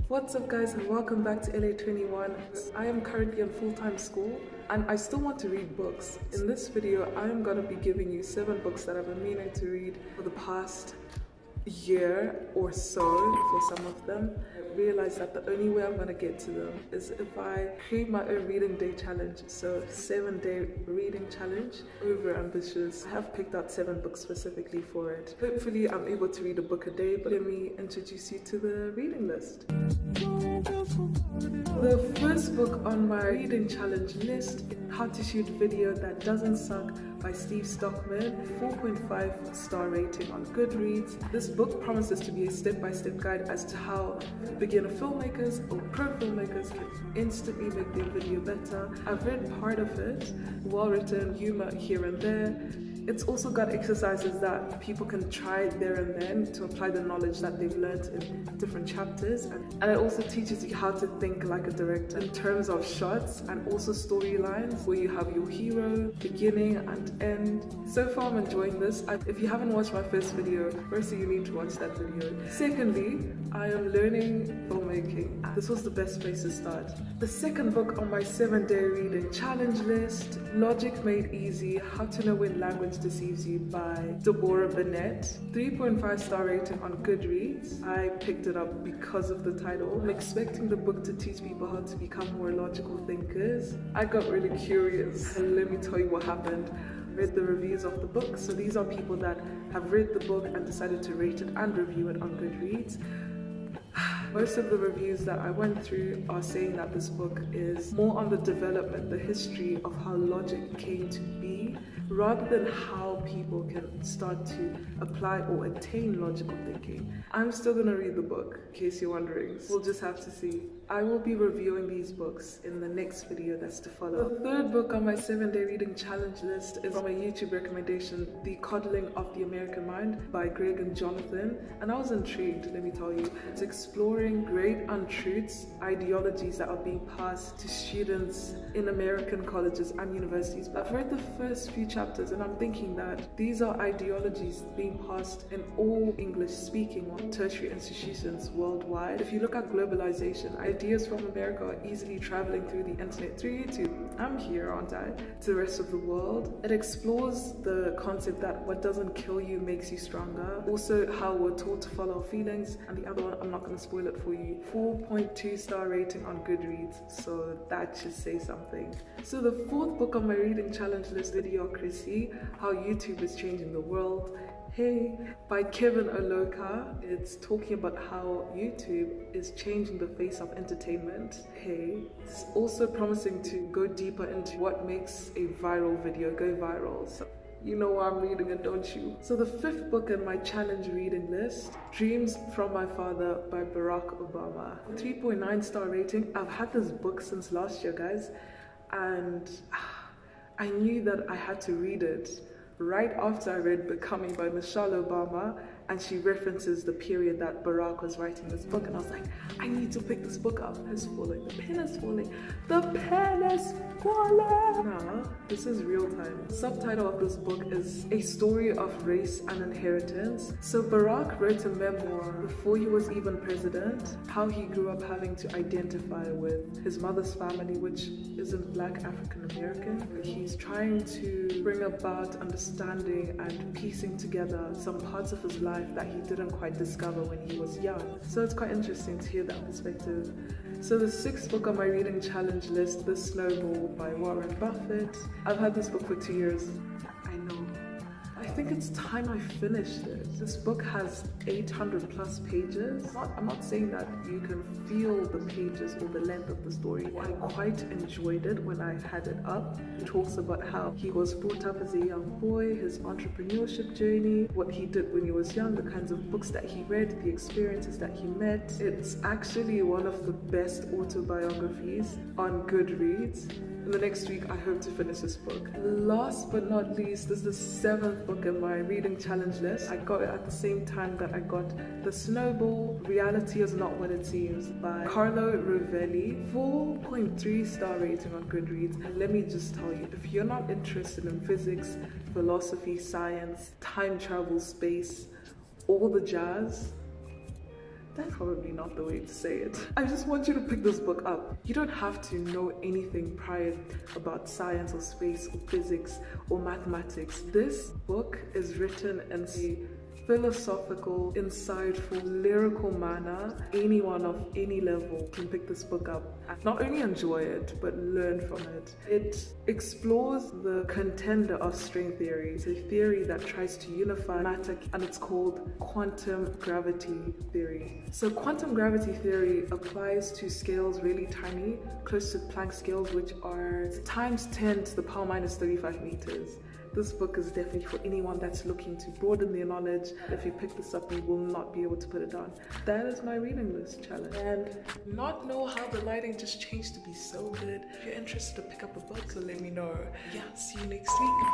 What's up guys, and welcome back to LA21. I am currently in full-time school and I still want to read books. In this video, I am going to be giving you 7 books that I've been meaning to read for the past year or so for some of them. I realized that the only way I'm going to get to them is if I create my own reading day challenge. So 7-day reading challenge, over ambitious. I have picked out 7 books specifically for it. Hopefully I'm able to read a book a day, but let me introduce you to the reading list. The first book on my reading challenge list is How to Shoot Video That Doesn't Suck by Stockman, 4.5 star rating on Goodreads. This book promises to be a step-by-step guide as to how beginner filmmakers or pro filmmakers can instantly make their video better. I've read part of it, well written, humor here and there. It's also got exercises that people can try there and then to apply the knowledge that they've learned in different chapters. And it also teaches you how to think like a director in terms of shots and also storylines where you have your hero, beginning and end. So far I'm enjoying this. If you haven't watched my first video, firstly you need to watch that video. Secondly, I am learning filmmaking. This was the best place to start. The second book on my 7-day reading challenge list, Logic Made Easy, How to Know When Language Deceives You by Deborah, Bennet, 3.5 star rating on Goodreads. I picked it up because of the title. I'm expecting the book to teach people how to become more logical thinkers. I got really curious and let me tell you what happened. Read the reviews of the book. So these are people that have read the book and decided to rate it and review it on Goodreads. Most of the reviews that I went through are saying that this book is more on the development, the history of how logic came to be, rather than how people can start to apply or attain logical thinking. I'm still gonna read the book, in case you're wondering. We'll just have to see. I will be reviewing these books in the next video that's to follow. The third book on my 7-day reading challenge list is from a YouTube recommendation, The Coddling of the American Mind by Greg and Jonathan. And I was intrigued, let me tell you. It's exploring great untruths, ideologies that are being passed to students in American colleges and universities. I've read the first few chapters and I'm thinking that these are ideologies being passed in all English-speaking or tertiary institutions worldwide. If you look at globalization, ideas from America are easily traveling through the internet, through YouTube. I'm here, aren't I? To the rest of the world. It explores the concept that what doesn't kill you makes you stronger. Also how we're taught to follow our feelings. And the other one, I'm not going to spoil it for you. 4.2 star rating on Goodreads. So that should say something. So the fourth book on my reading challenge list, Videocracy, How YouTube is Changing the World. Hey, by Kevin Allocca. It's talking about how YouTube is changing the face of entertainment. Hey, it's also promising to go deeper into what makes a viral video go viral. So you know why I'm reading it, don't you? So the fifth book in my challenge reading list, Dreams from My Father by Barack Obama. 3.9 star rating. I've had this book since last year, guys, and I knew that I had to read it right after I read Becoming by Michelle Obama, and she references the period that Barack was writing this book, and I was like, I need to pick this book up. It's falling, the pen is falling, the pen is falling. Nah, this is real time. The subtitle of this book is A Story of Race and Inheritance. So Barack wrote a memoir before he was even president, how he grew up having to identify with his mother's family, which isn't Black African American. He's trying to bring about understanding and piecing together some parts of his life that he didn't quite discover when he was young. So it's quite interesting to hear that perspective. So the sixth book on my reading challenge list, The Snowball by Warren Buffett. I've had this book for 2 years. I know. I think it's time I finished it. This book has 800 plus pages. I'm not saying that you can feel the pages or the length of the story. I quite enjoyed it when I had it up. It talks about how he was brought up as a young boy, his entrepreneurship journey, what he did when he was young, the kinds of books that he read, the experiences that he met. It's actually one of the best autobiographies on Goodreads. In the next week, I hope to finish this book. Last but not least, this is the 7th book in my reading challenge list. I got it at the same time that I got The Snowball, Reality Is Not What It Seems by Carlo, Rovelli. 4.3 star rating on Goodreads. And let me just tell you, if you're not interested in physics, philosophy, science, time travel, space, all the jazz, That's probably not the way to say it. I just want you to pick this book up. You don't have to know anything prior about science or space or physics or mathematics. This book is written in a philosophical, insightful, lyrical manner. Anyone of any level can pick this book up and not only enjoy it, but learn from it. It explores the contender of string theory. It's a theory that tries to unify matter, and it's called quantum gravity theory. So quantum gravity theory applies to scales really tiny, close to Planck scales, which are times 10 to the power minus 35 meters. This book is definitely for anyone that's looking to broaden their knowledge. If you pick this up, you will not be able to put it down. That is my reading list challenge. And not know how the lighting just changed to be so good. If you're interested to pick up a book, so let me know. Yeah, see you next week.